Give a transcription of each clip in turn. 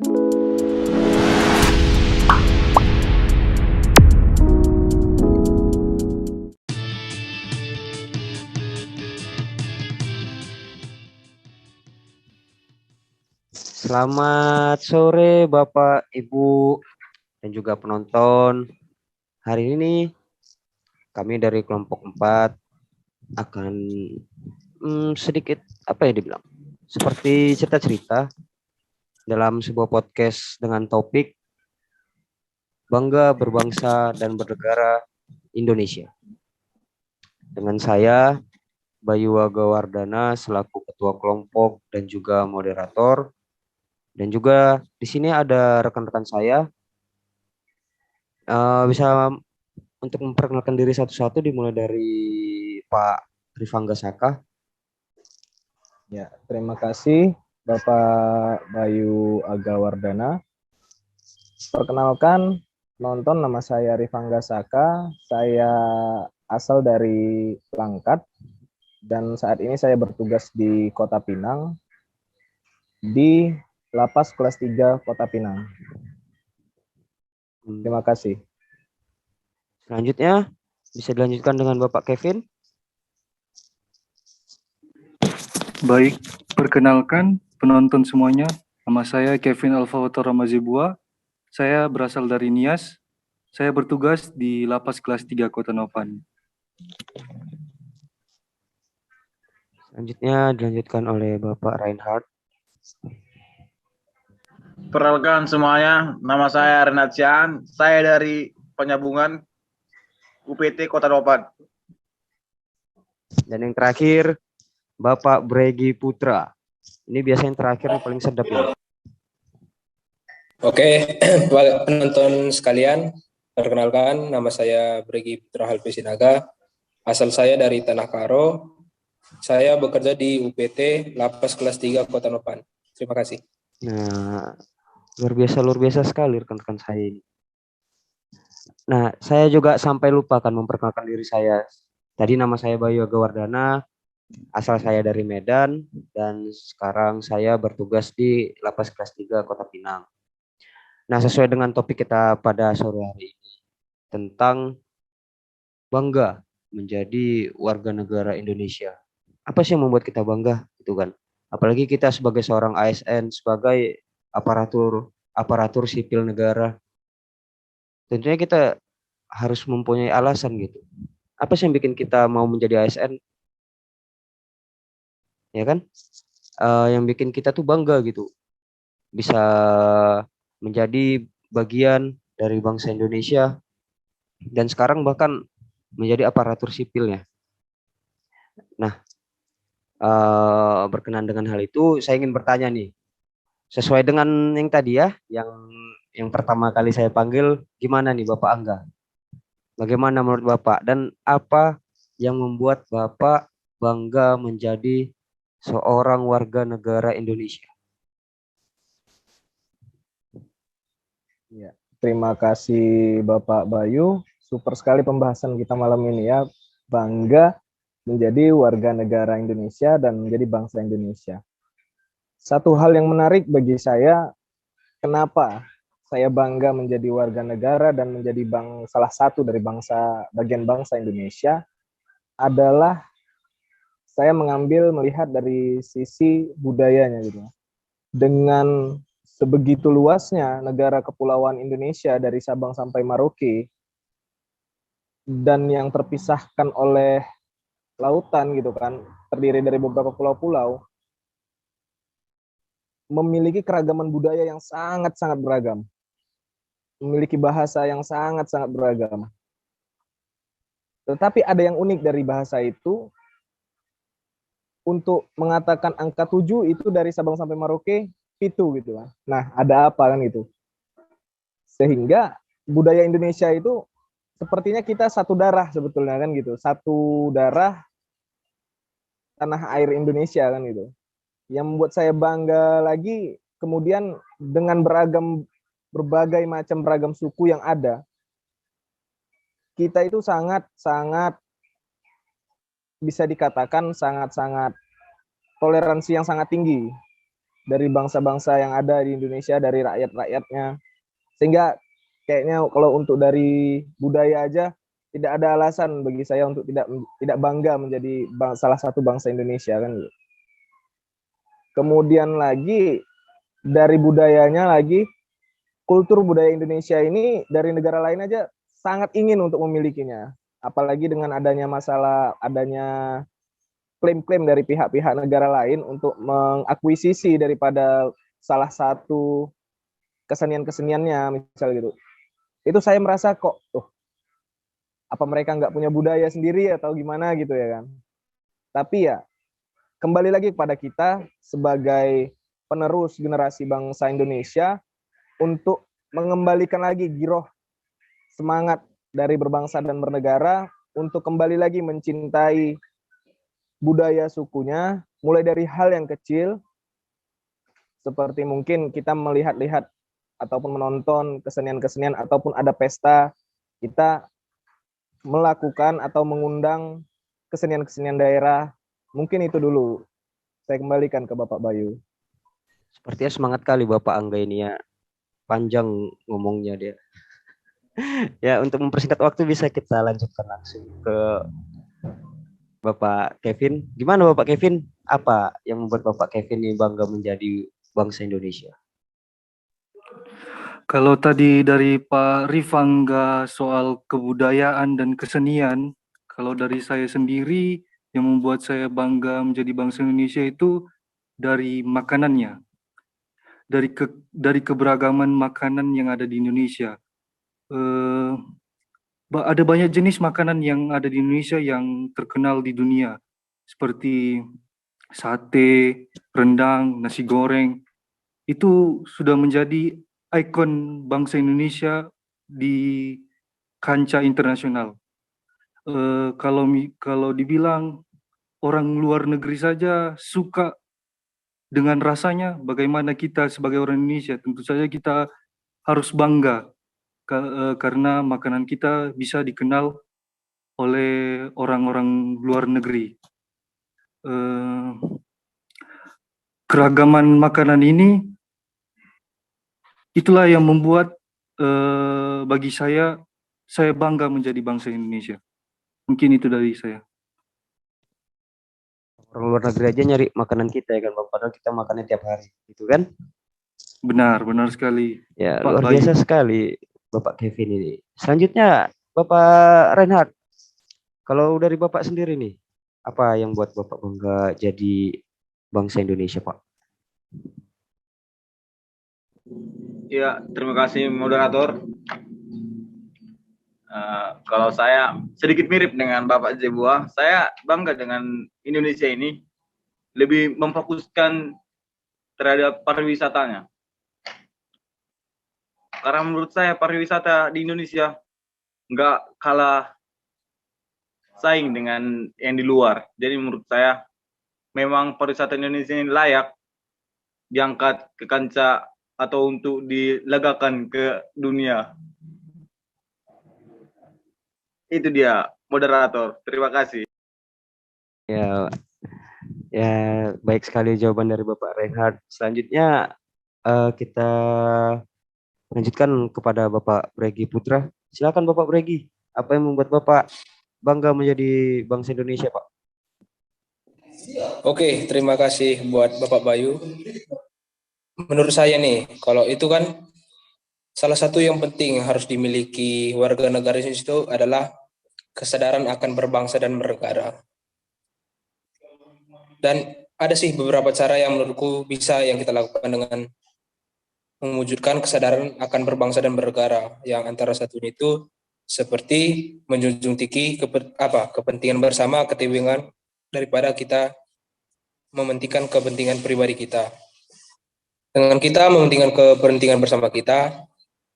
Selamat sore Bapak, Ibu, dan juga penonton. Hari ini kami dari kelompok 4 akan sedikit dibilang seperti cerita-cerita dalam sebuah podcast dengan topik Bangga Berbangsa dan Bernegara Indonesia. Dengan saya Bayu Agawardana selaku ketua kelompok dan juga moderator. Dan juga di sini ada rekan-rekan saya. Bisa untuk memperkenalkan diri satu-satu dimulai dari Pak Rifangga Saka. Ya, terima kasih Bapak Bayu Agawardana. Perkenalkan, nonton, nama saya Rifangga Saka. Saya asal dari Langkat dan saat ini saya bertugas di Kota Pinang di Lapas Kelas 3 Kota Pinang. Terima kasih. Selanjutnya bisa dilanjutkan dengan Bapak Kevin. Baik, perkenalkan penonton semuanya. Nama saya Kevin Alfawato Ramazibua. Saya berasal dari Nias. Saya bertugas di Lapas Kelas 3 Kota Nopan. Selanjutnya dilanjutkan oleh Bapak Reinhardt. Perkenalkan semuanya, nama saya Renat Sian. Saya dari Penyambungan UPT Kota Nopan. Dan yang terakhir Bapak Bregi Putra. Ini biasanya yang terakhir yang paling sedap ini. Oke, penonton sekalian, perkenalkan nama saya Bregi Putra Halpesinaga. Asal saya dari Tanah Karo. Saya bekerja di UPT Lapas Kelas 3 Kota Nopan. Terima kasih. Nah, luar biasa sekali rekan-rekan saya ini. Nah, saya juga sampai lupa kan memperkenalkan diri saya. Tadi nama saya Bayu Agawardana, asal saya dari Medan, dan sekarang saya bertugas di Lapas Kelas 3 Kota Pinang. Nah, sesuai dengan topik kita pada sore hari ini, tentang bangga menjadi warga negara Indonesia. Apa sih yang membuat kita bangga, gitu kan? Apalagi kita sebagai seorang ASN, sebagai aparatur sipil negara. Tentunya kita harus mempunyai alasan gitu. Apa sih yang bikin kita mau menjadi ASN? Ya kan? Yang bikin kita tuh bangga gitu. Bisa menjadi bagian dari bangsa Indonesia dan sekarang bahkan menjadi aparatur sipilnya. Nah, berkenan dengan hal itu, saya ingin bertanya nih, sesuai dengan yang tadi ya, yang pertama kali saya panggil, gimana nih Bapak Angga? Bagaimana menurut Bapak dan apa yang membuat Bapak bangga menjadi seorang warga negara Indonesia? Ya, terima kasih Bapak Bayu. Super sekali pembahasan kita malam ini ya. Bangga menjadi warga negara Indonesia dan menjadi bangsa Indonesia. Satu hal yang menarik bagi saya, kenapa saya bangga menjadi warga negara dan menjadi salah satu dari bagian bangsa Indonesia, adalah saya melihat dari sisi budayanya gitu. Dengan sebegitu luasnya negara kepulauan Indonesia dari Sabang sampai Merauke, dan yang terpisahkan oleh lautan gitu kan, terdiri dari beberapa pulau-pulau, memiliki keragaman budaya yang sangat-sangat beragam, memiliki bahasa yang sangat-sangat beragam. Tetapi ada yang unik dari bahasa itu, untuk mengatakan angka 7 itu dari Sabang sampai Merauke, pitu gitu kan. Nah, ada apa kan itu? Sehingga budaya Indonesia itu sepertinya kita satu darah sebetulnya kan gitu. Satu darah tanah air Indonesia kan gitu. Yang membuat saya bangga lagi, kemudian dengan berbagai macam beragam suku yang ada, kita itu sangat bisa dikatakan sangat toleransi yang sangat tinggi. dari bangsa-bangsa yang ada di Indonesia, dari rakyat-rakyatnya. Sehingga kayaknya kalau untuk dari budaya aja tidak ada alasan bagi saya untuk tidak bangga menjadi salah satu bangsa Indonesia kan. Kemudian lagi dari budayanya lagi, kultur budaya Indonesia ini dari negara lain aja sangat ingin untuk memilikinya. Apalagi dengan adanya klaim-klaim dari pihak-pihak negara lain untuk mengakuisisi daripada salah satu kesenian-keseniannya, misal gitu. Itu saya merasa kok, apa mereka nggak punya budaya sendiri atau gimana gitu ya kan. Tapi ya, kembali lagi kepada kita sebagai penerus generasi bangsa Indonesia untuk mengembalikan lagi giroh semangat dari berbangsa dan bernegara untuk kembali lagi mencintai budaya sukunya, mulai dari hal yang kecil, seperti mungkin kita melihat-lihat ataupun menonton kesenian-kesenian ataupun ada pesta, kita melakukan atau mengundang kesenian-kesenian daerah. Mungkin itu dulu. Saya kembalikan ke Bapak Bayu. Sepertinya semangat kali Bapak Angga ini ya. Panjang ngomongnya dia. Ya, untuk mempersingkat waktu bisa kita lanjutkan langsung ke Bapak Kevin. Gimana Bapak Kevin? Apa yang membuat Bapak Kevin ini bangga menjadi bangsa Indonesia? Kalau tadi dari Pak Rifangga soal kebudayaan dan kesenian, kalau dari saya sendiri yang membuat saya bangga menjadi bangsa Indonesia itu dari makanannya, dari keberagaman makanan yang ada di Indonesia. Ada banyak jenis makanan yang ada di Indonesia yang terkenal di dunia, seperti sate, rendang, nasi goreng. Itu sudah menjadi ikon bangsa Indonesia di kancah internasional. Kalau dibilang orang luar negeri saja suka dengan rasanya, bagaimana kita sebagai orang Indonesia, tentu saja kita harus bangga karena makanan kita bisa dikenal oleh orang-orang luar negeri. Keragaman makanan ini itulah yang membuat bagi saya bangga menjadi bangsa Indonesia. Mungkin itu dari saya. Orang luar negeri aja nyari makanan kita ya kan Bang, padahal kita makannya tiap hari, gitu kan? Benar sekali. Ya, Pak luar Bayu. biasa sekali Bapak Kevin ini. Selanjutnya Bapak Reinhard. Kalau dari Bapak sendiri nih, apa yang buat Bapak bangga jadi bangsa Indonesia, Pak? Ya, terima kasih moderator. Kalau saya sedikit mirip dengan Bapak Zebua, saya bangga dengan Indonesia ini lebih memfokuskan terhadap pariwisatanya. Karena menurut saya pariwisata di Indonesia nggak kalah saing dengan yang di luar. Jadi menurut saya memang pariwisata Indonesia ini layak diangkat ke kancah atau untuk dilegakan ke dunia. Itu dia moderator. Terima kasih. Ya, baik sekali jawaban dari Bapak Reinhard. Selanjutnya kita lanjutkan kepada Bapak Bregi Putra. Silakan Bapak Bregi. Apa yang membuat Bapak bangga menjadi bangsa Indonesia, Pak? Oke, terima kasih buat Bapak Bayu. Menurut saya nih, kalau itu kan salah satu yang penting harus dimiliki warga negara Indonesia itu adalah kesadaran akan berbangsa dan bernegara. Dan ada sih beberapa cara yang menurutku bisa yang kita lakukan dengan mewujudkan kesadaran akan berbangsa dan bernegara. Yang antara satunya itu seperti menjunjung tinggi kepentingan bersama ketimbang daripada kita mementingkan kepentingan pribadi kita. Dengan kita mementingkan kepentingan bersama kita,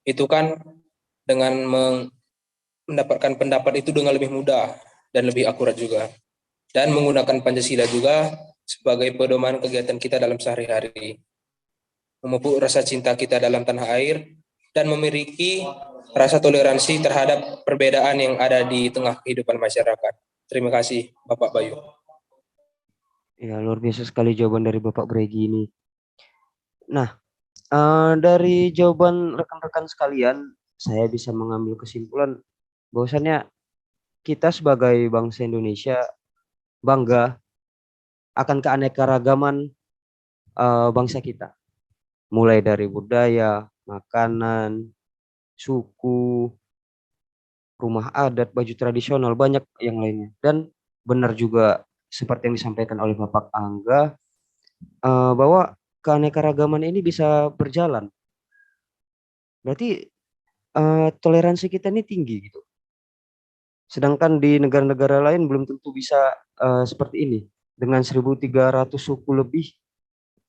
itu kan dengan mendapatkan pendapat itu dengan lebih mudah dan lebih akurat juga. Dan menggunakan Pancasila juga sebagai pedoman kegiatan kita dalam sehari-hari. Memupuk rasa cinta kita dalam tanah air dan memiliki rasa toleransi terhadap perbedaan yang ada di tengah kehidupan masyarakat. Terima kasih, Bapak Bayu. Ya, luar biasa sekali jawaban dari Bapak Bregi ini. Nah, dari jawaban rekan-rekan sekalian, saya bisa mengambil kesimpulan bahwasannya kita sebagai bangsa Indonesia bangga akan keanekaragaman bangsa kita. Mulai dari budaya, makanan, suku, rumah adat, baju tradisional, banyak yang lainnya. Dan benar juga seperti yang disampaikan oleh Bapak Angga, bahwa keanekaragaman ini bisa berjalan. Berarti toleransi kita ini tinggi gitu. Sedangkan di negara-negara lain belum tentu bisa seperti ini. Dengan 1.300 suku lebih,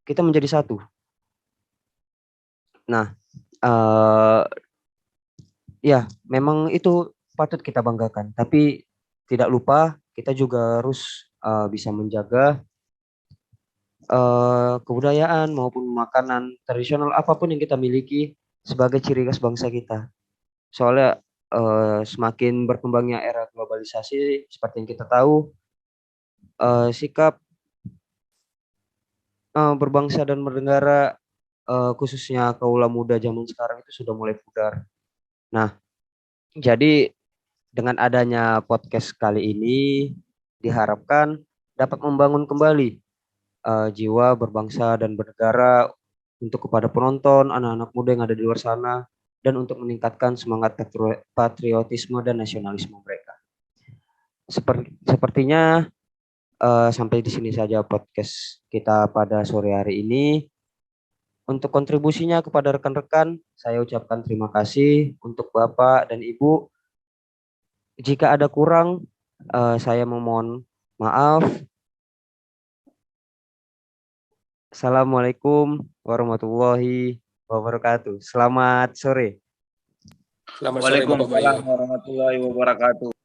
kita menjadi satu. Nah, ya memang itu patut kita banggakan. Tapi tidak lupa kita juga harus bisa menjaga kebudayaan maupun makanan tradisional apapun yang kita miliki sebagai ciri khas bangsa kita. Soalnya semakin berkembangnya era globalisasi, seperti yang kita tahu, sikap berbangsa dan bernegara, khususnya kaula muda zaman sekarang itu sudah mulai pudar. Nah, jadi dengan adanya podcast kali ini diharapkan dapat membangun kembali jiwa berbangsa dan bernegara untuk kepada penonton, anak-anak muda yang ada di luar sana, dan untuk meningkatkan semangat patriotisme dan nasionalisme mereka. Sepertinya sampai di sini saja podcast kita pada sore hari ini. Untuk kontribusinya kepada rekan-rekan, saya ucapkan terima kasih untuk Bapak dan Ibu. Jika ada kurang, saya memohon maaf. Assalamualaikum warahmatullahi wabarakatuh. Selamat sore. Selamat sore Bapak Bayu. Waalaikumsalam warahmatullahi wabarakatuh.